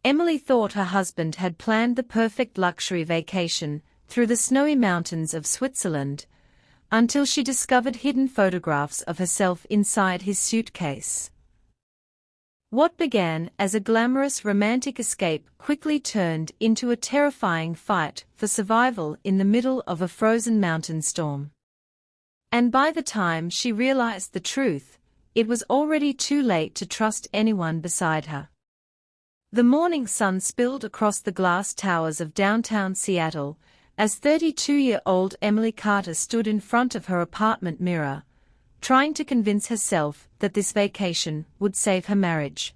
Emily thought her husband had planned the perfect luxury vacation through the snowy mountains of Switzerland, until she discovered hidden photographs of herself inside his suitcase. What began as a glamorous romantic escape quickly turned into a terrifying fight for survival in the middle of a frozen mountain storm. And by the time she realized the truth, it was already too late to trust anyone beside her. The morning sun spilled across the glass towers of downtown Seattle as 32-year-old Emily Carter stood in front of her apartment mirror, trying to convince herself that this vacation would save her marriage.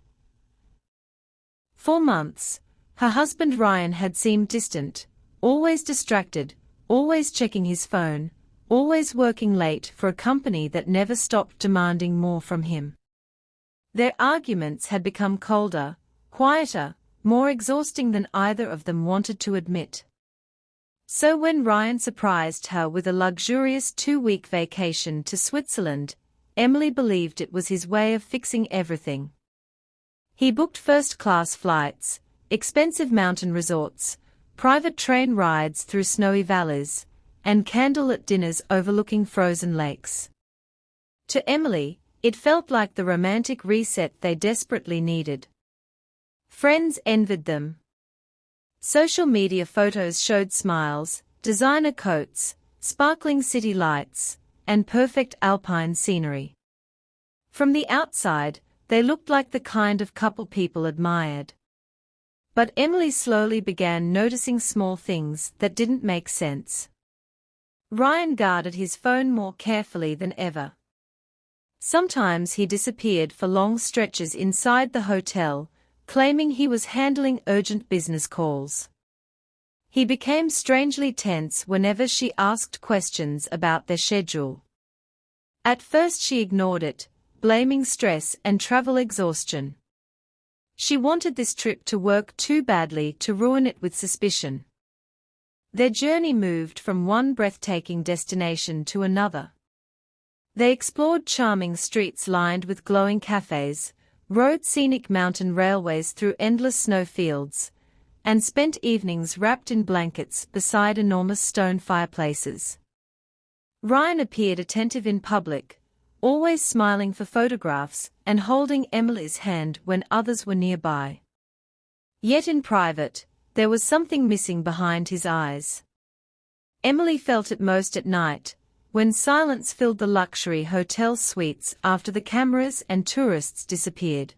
For months, her husband Ryan had seemed distant, always distracted, always checking his phone, always working late for a company that never stopped demanding more from him. Their arguments had become colder, quieter, more exhausting than either of them wanted to admit. So when Ryan surprised her with a luxurious 2-week vacation to Switzerland, Emily believed it was his way of fixing everything. He booked first-class flights, expensive mountain resorts, private train rides through snowy valleys, and candlelit dinners overlooking frozen lakes. To Emily, it felt like the romantic reset they desperately needed. Friends envied them. Social media photos showed smiles, designer coats, sparkling city lights, and perfect alpine scenery. From the outside, they looked like the kind of couple people admired. But Emily slowly began noticing small things that didn't make sense. Ryan guarded his phone more carefully than ever. Sometimes he disappeared for long stretches inside the hotel, claiming he was handling urgent business calls. He became strangely tense whenever she asked questions about their schedule. At first she ignored it, blaming stress and travel exhaustion. She wanted this trip to work too badly to ruin it with suspicion. Their journey moved from one breathtaking destination to another. They explored charming streets lined with glowing cafes, rode scenic mountain railways through endless snowfields, and spent evenings wrapped in blankets beside enormous stone fireplaces. Ryan appeared attentive in public, always smiling for photographs and holding Emily's hand when others were nearby. Yet in private, there was something missing behind his eyes. Emily felt it most at night, when silence filled the luxury hotel suites after the cameras and tourists disappeared.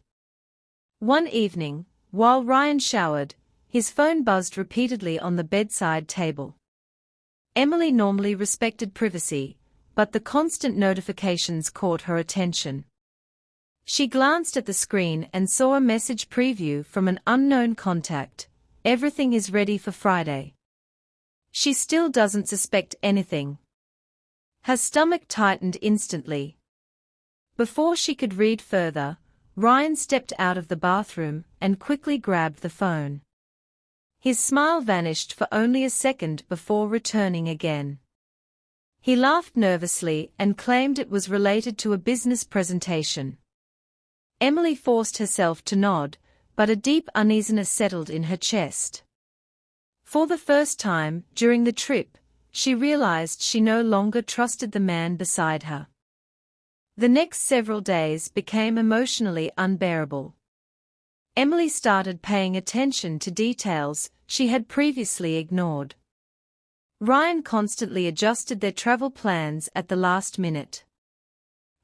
One evening, while Ryan showered, his phone buzzed repeatedly on the bedside table. Emily normally respected privacy, but the constant notifications caught her attention. She glanced at the screen and saw a message preview from an unknown contact: "Everything is ready for Friday." She still doesn't suspect anything. Her stomach tightened instantly. Before she could read further, Ryan stepped out of the bathroom and quickly grabbed the phone. His smile vanished for only a second before returning again. He laughed nervously and claimed it was related to a business presentation. Emily forced herself to nod, but a deep uneasiness settled in her chest. For the first time during the trip, she realized she no longer trusted the man beside her. The next several days became emotionally unbearable. Emily started paying attention to details she had previously ignored. Ryan constantly adjusted their travel plans at the last minute.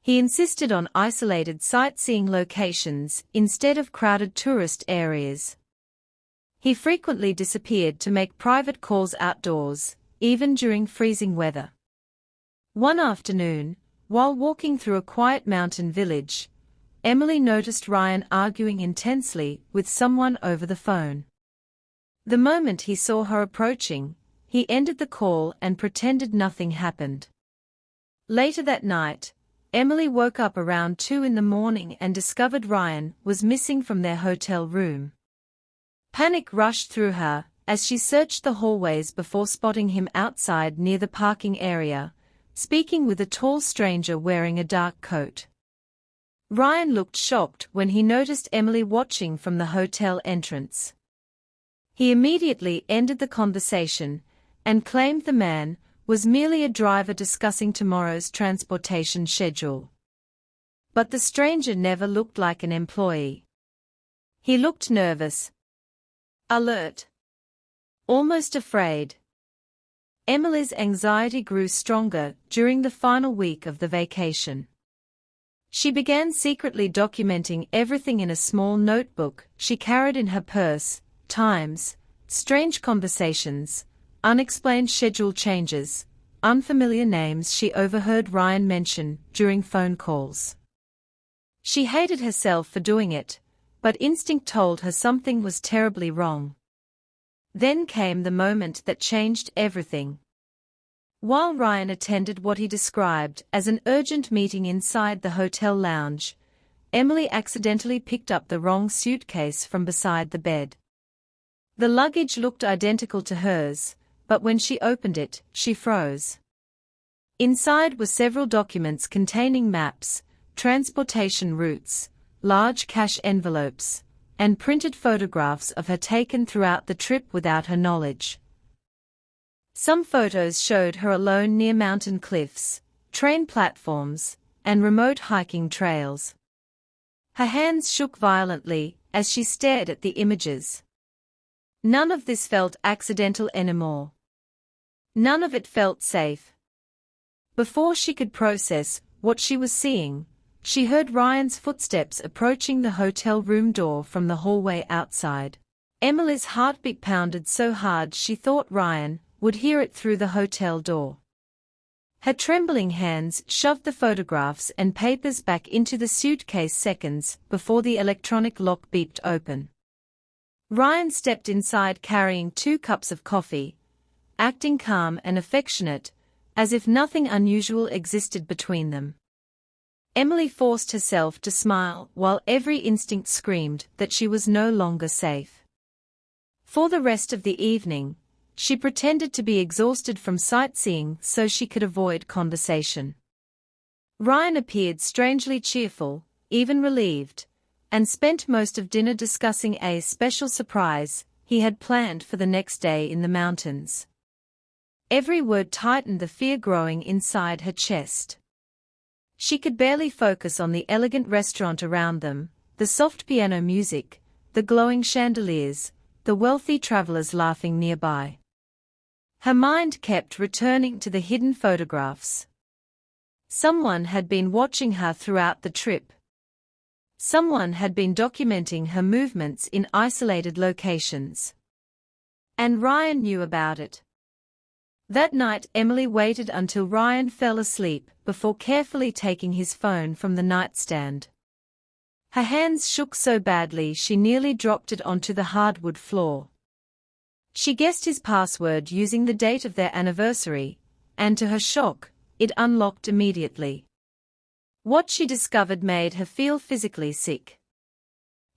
He insisted on isolated sightseeing locations instead of crowded tourist areas. He frequently disappeared to make private calls outdoors, even during freezing weather. One afternoon, while walking through a quiet mountain village, Emily noticed Ryan arguing intensely with someone over the phone. The moment he saw her approaching, he ended the call and pretended nothing happened. Later that night, Emily woke up around 2 a.m. and discovered Ryan was missing from their hotel room. Panic rushed through her as she searched the hallways before spotting him outside near the parking area, speaking with a tall stranger wearing a dark coat. Ryan looked shocked when he noticed Emily watching from the hotel entrance. He immediately ended the conversation and claimed the man was merely a driver discussing tomorrow's transportation schedule. But the stranger never looked like an employee. He looked nervous, alert, almost afraid. Emily's anxiety grew stronger during the final week of the vacation. She began secretly documenting everything in a small notebook she carried in her purse: times, strange conversations, unexplained schedule changes, unfamiliar names she overheard Ryan mention during phone calls. She hated herself for doing it, but instinct told her something was terribly wrong. Then came the moment that changed everything. While Ryan attended what he described as an urgent meeting inside the hotel lounge, Emily accidentally picked up the wrong suitcase from beside the bed. The luggage looked identical to hers, but when she opened it, she froze. Inside were several documents containing maps, transportation routes, large cash envelopes, and printed photographs of her taken throughout the trip without her knowledge. Some photos showed her alone near mountain cliffs, train platforms, and remote hiking trails. Her hands shook violently as she stared at the images. None of this felt accidental anymore. None of it felt safe. Before she could process what she was seeing, she heard Ryan's footsteps approaching the hotel room door from the hallway outside. Emily's heartbeat pounded so hard she thought Ryan would hear it through the hotel door. Her trembling hands shoved the photographs and papers back into the suitcase seconds before the electronic lock beeped open. Ryan stepped inside carrying 2 cups of coffee, acting calm and affectionate, as if nothing unusual existed between them. Emily forced herself to smile while every instinct screamed that she was no longer safe. For the rest of the evening, she pretended to be exhausted from sightseeing so she could avoid conversation. Ryan appeared strangely cheerful, even relieved, and spent most of dinner discussing a special surprise he had planned for the next day in the mountains. Every word tightened the fear growing inside her chest. She could barely focus on the elegant restaurant around them, the soft piano music, the glowing chandeliers, the wealthy travelers laughing nearby. Her mind kept returning to the hidden photographs. Someone had been watching her throughout the trip. Someone had been documenting her movements in isolated locations. And Ryan knew about it. That night Emily waited until Ryan fell asleep before carefully taking his phone from the nightstand. Her hands shook so badly she nearly dropped it onto the hardwood floor. She guessed his password using the date of their anniversary, and to her shock, it unlocked immediately. What she discovered made her feel physically sick.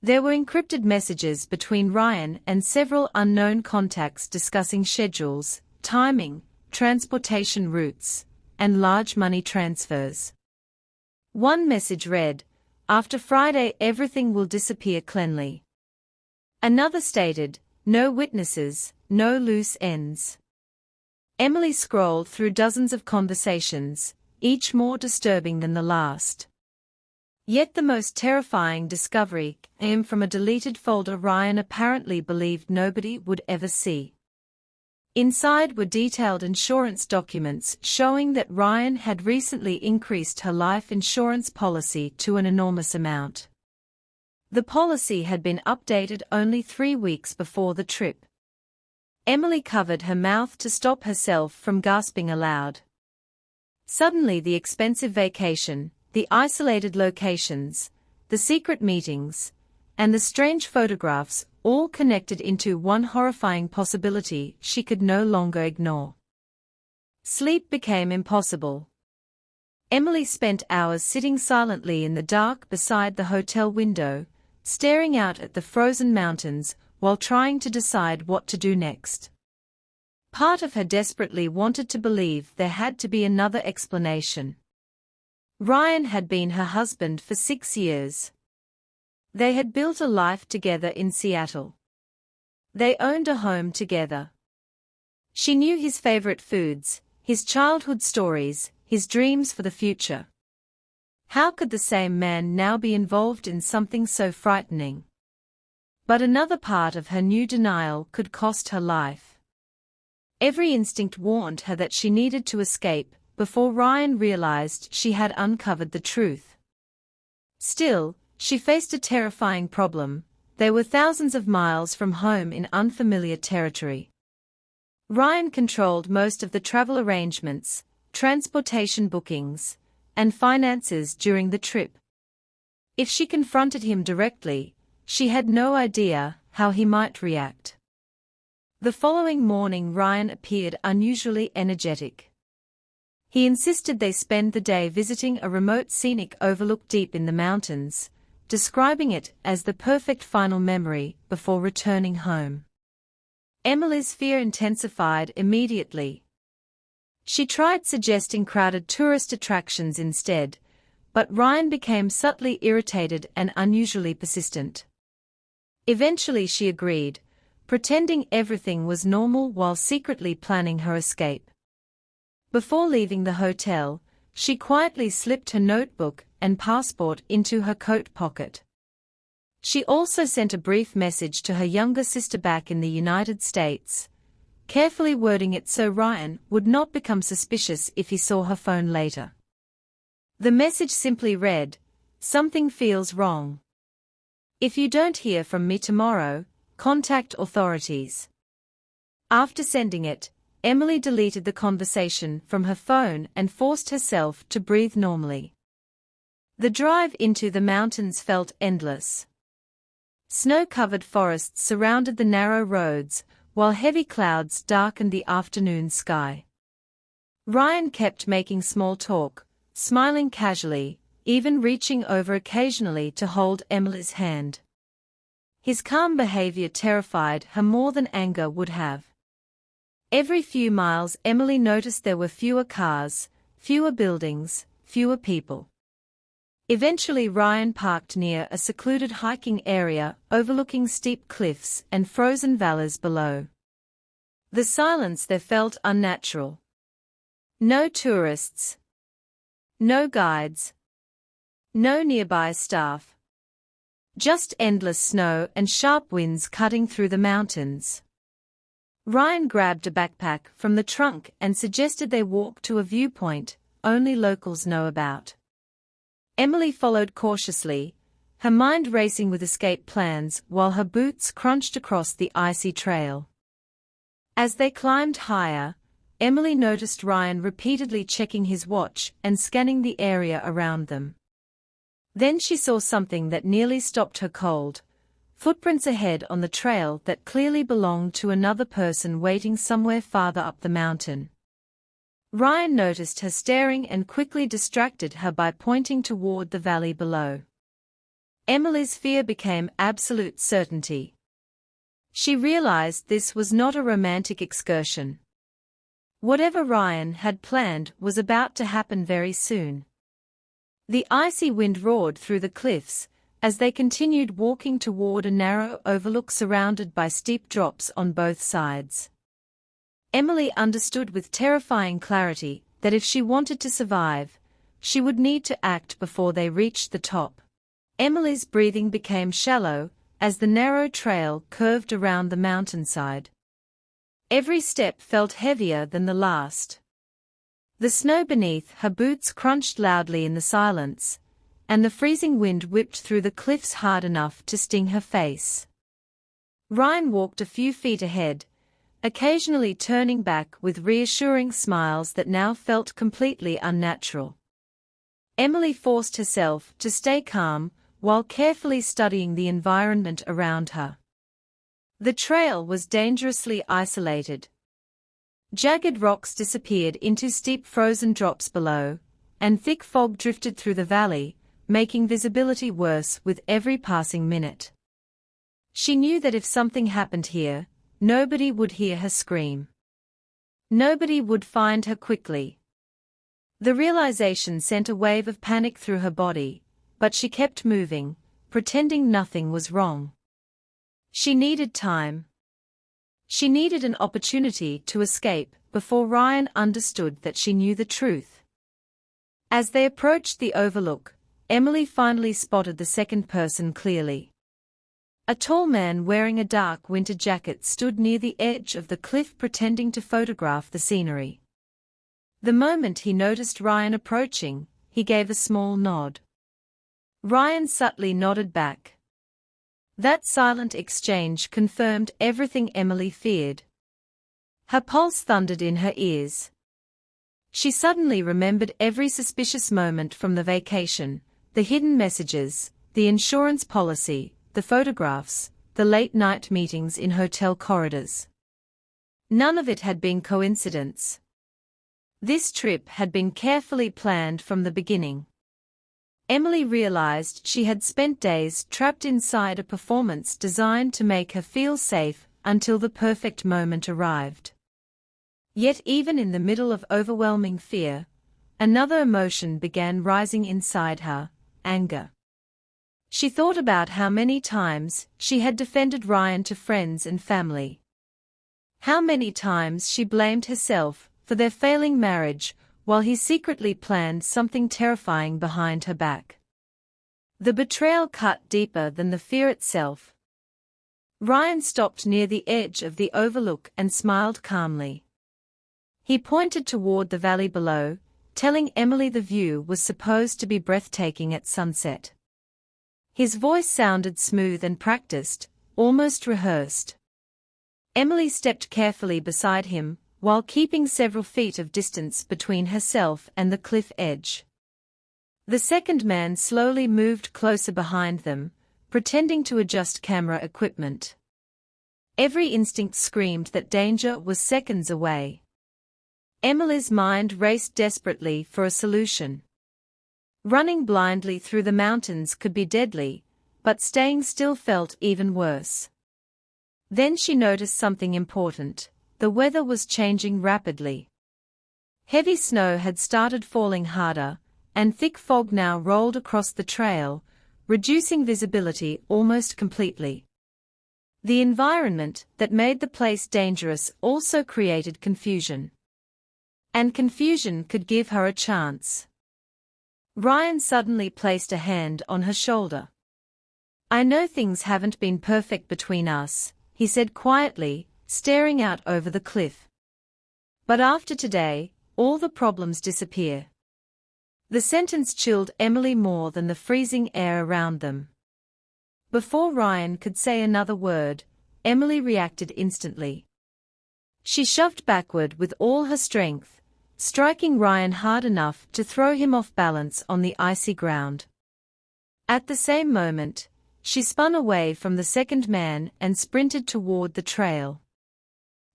There were encrypted messages between Ryan and several unknown contacts discussing schedules, timing, transportation routes, and large money transfers. One message read, "After Friday everything will disappear cleanly." Another stated, "No witnesses, no loose ends." Emily scrolled through dozens of conversations, each more disturbing than the last. Yet the most terrifying discovery came from a deleted folder Ryan apparently believed nobody would ever see. Inside were detailed insurance documents showing that Ryan had recently increased her life insurance policy to an enormous amount. The policy had been updated only 3 weeks before the trip. Emily covered her mouth to stop herself from gasping aloud. Suddenly the expensive vacation, the isolated locations, the secret meetings, and the strange photographs all connected into one horrifying possibility she could no longer ignore. Sleep became impossible. Emily spent hours sitting silently in the dark beside the hotel window, staring out at the frozen mountains while trying to decide what to do next. Part of her desperately wanted to believe there had to be another explanation. Ryan had been her husband for 6 years. They had built a life together in Seattle. They owned a home together. She knew his favorite foods, his childhood stories, his dreams for the future. How could the same man now be involved in something so frightening? But another part of her new denial could cost her life. Every instinct warned her that she needed to escape before Ryan realized she had uncovered the truth. Still, she faced a terrifying problem. They were thousands of miles from home in unfamiliar territory. Ryan controlled most of the travel arrangements, transportation bookings, and finances during the trip. If she confronted him directly, she had no idea how he might react. The following morning Ryan appeared unusually energetic. He insisted they spend the day visiting a remote scenic overlook deep in the mountains, describing it as the perfect final memory before returning home. Emily's fear intensified immediately. She tried suggesting crowded tourist attractions instead, but Ryan became subtly irritated and unusually persistent. Eventually she agreed, pretending everything was normal while secretly planning her escape. Before leaving the hotel, she quietly slipped her notebook and passport into her coat pocket. She also sent a brief message to her younger sister back in the United States, carefully wording it so Ryan would not become suspicious if he saw her phone later. The message simply read, "Something feels wrong. If you don't hear from me tomorrow, contact authorities." After sending it, Emily deleted the conversation from her phone and forced herself to breathe normally. The drive into the mountains felt endless. Snow-covered forests surrounded the narrow roads, while heavy clouds darkened the afternoon sky. Ryan kept making small talk, smiling casually, even reaching over occasionally to hold Emily's hand. His calm behavior terrified her more than anger would have. Every few miles Emily noticed there were fewer cars, fewer buildings, fewer people. Eventually Ryan parked near a secluded hiking area overlooking steep cliffs and frozen valleys below. The silence there felt unnatural. No tourists. No guides. No nearby staff. Just endless snow and sharp winds cutting through the mountains. Ryan grabbed a backpack from the trunk and suggested they walk to a viewpoint only locals know about. Emily followed cautiously, her mind racing with escape plans while her boots crunched across the icy trail. As they climbed higher, Emily noticed Ryan repeatedly checking his watch and scanning the area around them. Then she saw something that nearly stopped her cold. Footprints ahead on the trail that clearly belonged to another person waiting somewhere farther up the mountain. Ryan noticed her staring and quickly distracted her by pointing toward the valley below. Emily's fear became absolute certainty. She realized this was not a romantic excursion. Whatever Ryan had planned was about to happen very soon. The icy wind roared through the cliffs as they continued walking toward a narrow overlook surrounded by steep drops on both sides. Emily understood with terrifying clarity that if she wanted to survive, she would need to act before they reached the top. Emily's breathing became shallow as the narrow trail curved around the mountainside. Every step felt heavier than the last. The snow beneath her boots crunched loudly in the silence, and the freezing wind whipped through the cliffs hard enough to sting her face. Ryan walked a few feet ahead, occasionally turning back with reassuring smiles that now felt completely unnatural. Emily forced herself to stay calm while carefully studying the environment around her. The trail was dangerously isolated. Jagged rocks disappeared into steep frozen drops below, and thick fog drifted through the valley, making visibility worse with every passing minute. She knew that if something happened here, nobody would hear her scream. Nobody would find her quickly. The realization sent a wave of panic through her body, but she kept moving, pretending nothing was wrong. She needed time. She needed an opportunity to escape before Ryan understood that she knew the truth. As they approached the overlook, Emily finally spotted the second person clearly. A tall man wearing a dark winter jacket stood near the edge of the cliff pretending to photograph the scenery. The moment he noticed Ryan approaching, he gave a small nod. Ryan subtly nodded back. That silent exchange confirmed everything Emily feared. Her pulse thundered in her ears. She suddenly remembered every suspicious moment from the vacation, the hidden messages, the insurance policy, the photographs, the late-night meetings in hotel corridors. None of it had been coincidence. This trip had been carefully planned from the beginning. Emily realized she had spent days trapped inside a performance designed to make her feel safe until the perfect moment arrived. Yet even in the middle of overwhelming fear, another emotion began rising inside her: anger. She thought about how many times she had defended Ryan to friends and family. How many times she blamed herself for their failing marriage, while he secretly planned something terrifying behind her back. The betrayal cut deeper than the fear itself. Ryan stopped near the edge of the overlook and smiled calmly. He pointed toward the valley below, telling Emily the view was supposed to be breathtaking at sunset. His voice sounded smooth and practiced, almost rehearsed. Emily stepped carefully beside him, while keeping several feet of distance between herself and the cliff edge. The second man slowly moved closer behind them, pretending to adjust camera equipment. Every instinct screamed that danger was seconds away. Emily's mind raced desperately for a solution. Running blindly through the mountains could be deadly, but staying still felt even worse. Then she noticed something important: the weather was changing rapidly. Heavy snow had started falling harder, and thick fog now rolled across the trail, reducing visibility almost completely. The environment that made the place dangerous also created confusion. And confusion could give her a chance. Ryan suddenly placed a hand on her shoulder. "I know things haven't been perfect between us," he said quietly, staring out over the cliff. "But after today, all the problems disappear." The sentence chilled Emily more than the freezing air around them. Before Ryan could say another word, Emily reacted instantly. She shoved backward with all her strength, striking Ryan hard enough to throw him off balance on the icy ground. At the same moment, she spun away from the second man and sprinted toward the trail.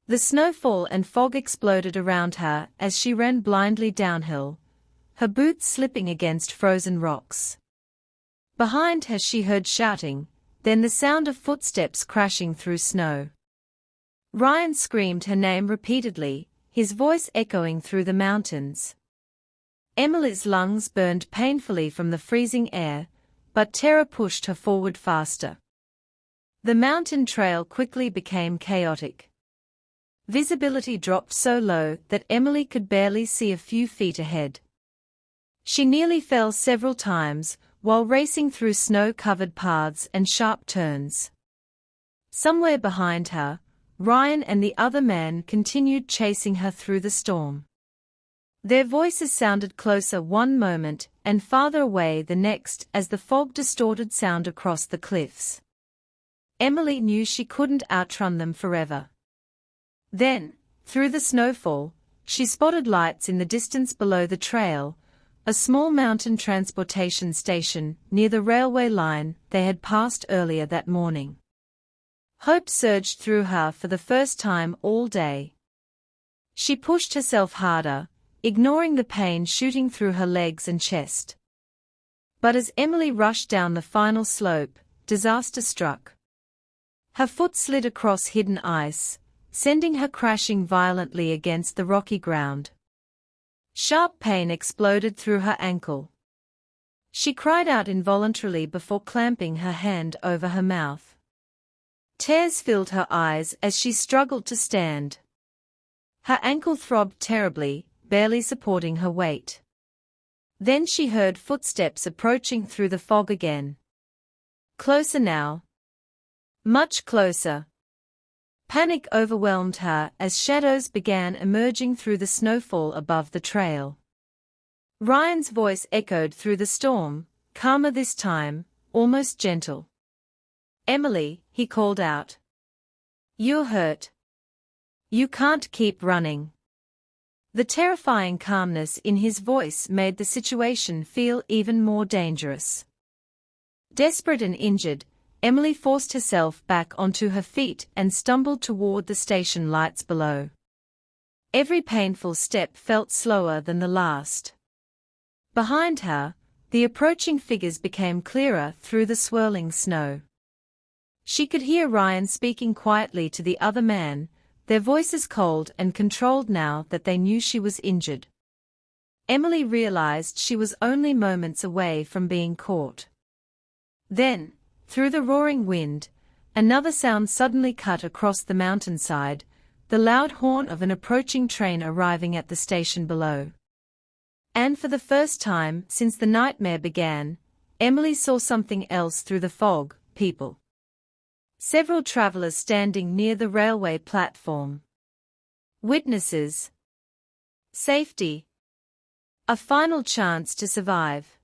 The snowfall and fog exploded around her as she ran blindly downhill, her boots slipping against frozen rocks. Behind her she heard shouting, then the sound of footsteps crashing through snow. Ryan screamed her name repeatedly, his voice echoing through the mountains. Emily's lungs burned painfully from the freezing air, but terror pushed her forward faster. The mountain trail quickly became chaotic. Visibility dropped so low that Emily could barely see a few feet ahead. She nearly fell several times while racing through snow-covered paths and sharp turns. Somewhere behind her, Ryan and the other man continued chasing her through the storm. Their voices sounded closer one moment and farther away the next as the fog distorted sound across the cliffs. Emily knew she couldn't outrun them forever. Then, through the snowfall, she spotted lights in the distance below the trail, a small mountain transportation station near the railway line they had passed earlier that morning. Hope surged through her for the first time all day. She pushed herself harder, ignoring the pain shooting through her legs and chest. But as Emily rushed down the final slope, disaster struck. Her foot slid across hidden ice, sending her crashing violently against the rocky ground. Sharp pain exploded through her ankle. She cried out involuntarily before clamping her hand over her mouth. Tears filled her eyes as she struggled to stand. Her ankle throbbed terribly, barely supporting her weight. Then she heard footsteps approaching through the fog again. Closer now. Much closer. Panic overwhelmed her as shadows began emerging through the snowfall above the trail. Ryan's voice echoed through the storm, calmer this time, almost gentle. "Emily," he called out. "You're hurt. You can't keep running." The terrifying calmness in his voice made the situation feel even more dangerous. Desperate and injured, Emily forced herself back onto her feet and stumbled toward the station lights below. Every painful step felt slower than the last. Behind her, the approaching figures became clearer through the swirling snow. She could hear Ryan speaking quietly to the other man, their voices cold and controlled now that they knew she was injured. Emily realized she was only moments away from being caught. Then, through the roaring wind, another sound suddenly cut across the mountainside, the loud horn of an approaching train arriving at the station below. And for the first time since the nightmare began, Emily saw something else through the fog: people. Several travelers standing near the railway platform. Witnesses. Safety. A final chance to survive.